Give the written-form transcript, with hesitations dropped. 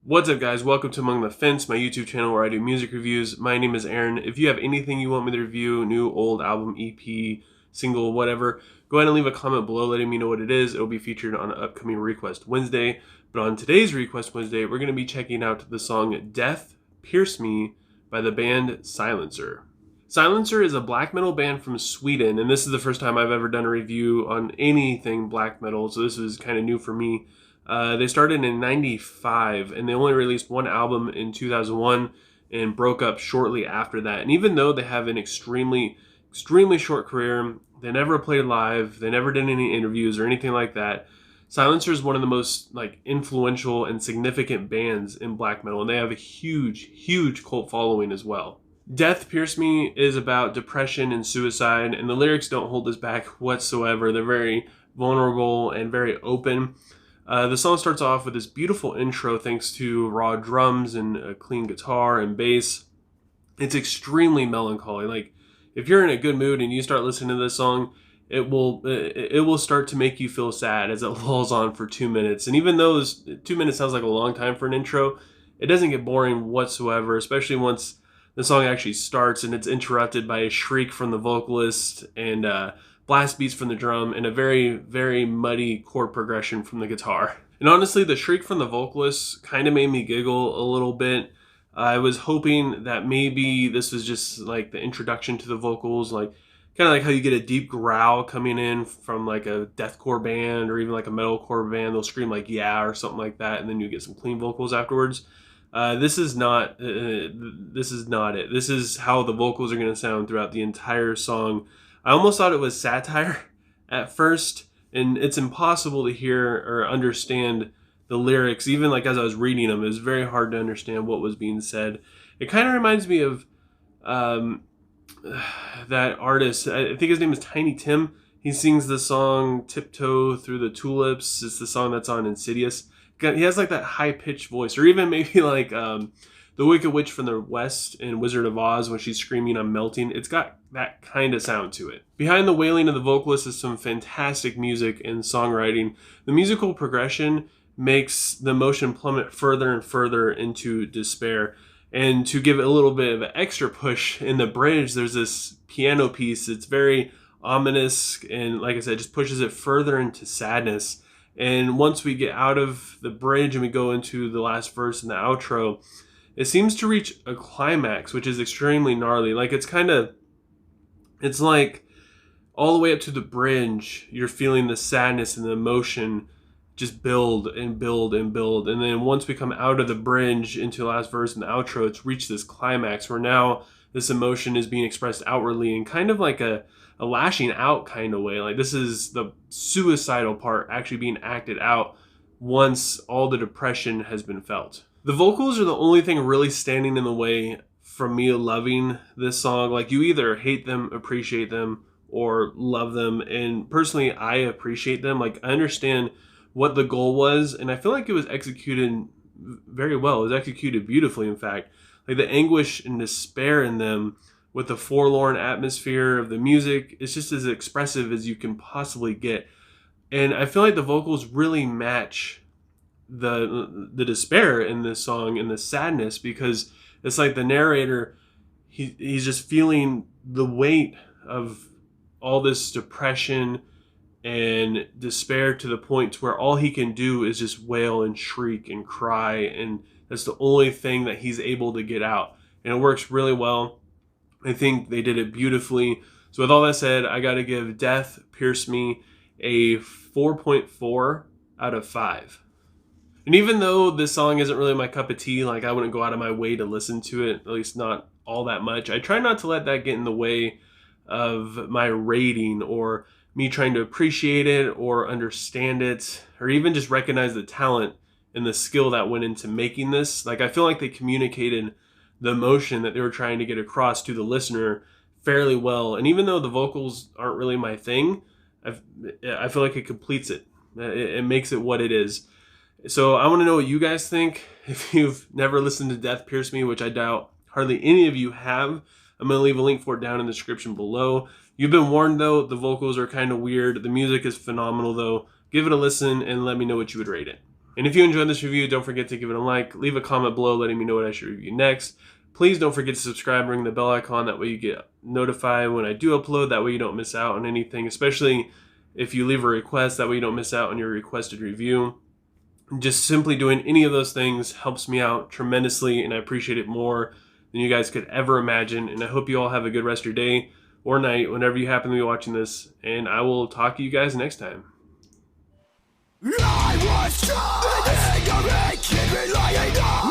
What's up, guys? Welcome to Among the Fence, my YouTube channel where I do music reviews. My name is Aaron. If you have anything you want me to review, new, old, album, EP, single, whatever, go ahead and leave a comment below letting me know what it is. It'll be featured on an upcoming Request Wednesday. But on today's Request Wednesday, we're going to be checking out the song Death Pierce Me by the band Silencer. Silencer is a black metal band from Sweden, and this is the first time I've ever done a review on anything black metal, so this is kind of new for me. They started in '95, and they only released one album in 2001 and broke up shortly after that. And even though they have an extremely short career, they never played live, they never did any interviews or anything like that. Silencer is one of the most influential and significant bands in black metal, and they have a huge cult following as well. Death Pierce Me is about depression and suicide, and the lyrics don't hold us back whatsoever. They're very vulnerable and very open. The song starts off with this beautiful intro thanks to raw drums and a clean guitar and bass. It's extremely melancholy. If you're in a good mood and you start listening to this song, it will start to make you feel sad as it lulls on for 2 minutes. And even though 2 minutes sounds like a long time for an intro, it doesn't get boring whatsoever, especially once the song actually starts and it's interrupted by a shriek from the vocalist and blast beats from the drum and a very muddy chord progression from the guitar. And honestly, the shriek from the vocalist kind of made me giggle a little bit. I was hoping that maybe this was just like the introduction to the vocals, kind of like how you get a deep growl coming in from like a deathcore band or even like a metalcore band. They'll scream like yeah or something like that, and then you get some clean vocals afterwards. This is not it. This is how the vocals are going to sound throughout the entire song. I almost thought it was satire at first, and it's impossible to hear or understand the lyrics. Even as I was reading them, it was very hard to understand what was being said. It kind of reminds me of that artist. I think his name is Tiny Tim. He sings the song Tiptoe Through the Tulips. It's the song that's on Insidious. He has that high-pitched voice, or even maybe the Wicked Witch from the West in Wizard of Oz when she's screaming, "I'm melting." It's got that kind of sound to it. Behind the wailing of the vocalist is some fantastic music and songwriting. The musical progression makes the emotion plummet further and further into despair. And to give it a little bit of an extra push in the bridge, there's this piano piece. It's very ominous, and like I said, just pushes it further into sadness. And once we get out of the bridge and we go into the last verse and the outro, it seems to reach a climax, which is extremely gnarly. It's like all the way up to the bridge, you're feeling the sadness and the emotion just build and build and build. And then once we come out of the bridge into the last verse and the outro, it's reached this climax where now this emotion is being expressed outwardly in kind of like a lashing out kind of way. This is the suicidal part actually being acted out once all the depression has been felt. The vocals are the only thing really standing in the way from me loving this song. You either hate them, appreciate them, or love them. And personally, I appreciate them. I understand what the goal was, and I feel like it was executed very well. It was executed beautifully, in fact. The anguish and despair in them with the forlorn atmosphere of the music, it's just as expressive as you can possibly get. And I feel like the vocals really match the despair in this song and the sadness, because it's like the narrator, he's just feeling the weight of all this depression and despair to the point to where all he can do is just wail and shriek and cry, and that's the only thing that he's able to get out. And it works really well. I think they did it beautifully. So with all that said, I got to give Death Pierce Me a 4.4 out of 5. And even though this song isn't really my cup of tea, I wouldn't go out of my way to listen to it, at least not all that much, I try not to let that get in the way of my rating or me trying to appreciate it or understand it or even just recognize the talent and the skill that went into making this. I feel like they communicated the emotion that they were trying to get across to the listener fairly well. And even though the vocals aren't really my thing, I feel like it completes it. It makes it what it is. So I want to know what you guys think. If you've never listened to Death Pierce Me, which I doubt hardly any of you have, I'm going to leave a link for it down in the description below. You've been warned, though. The vocals are kind of weird. The music is phenomenal, though. Give it a listen and let me know what you would rate it. And if you enjoyed this review, don't forget to give it a like. Leave a comment below letting me know what I should review next. Please don't forget to subscribe, ring the bell icon. That way you get notified when I do upload. That way you don't miss out on anything, especially if you leave a request. That way you don't miss out on your requested review. Just simply doing any of those things helps me out tremendously, and I appreciate it more than you guys could ever imagine. And I hope you all have a good rest of your day or night whenever you happen to be watching this. And I will talk to you guys next time. I was trying to make it relying on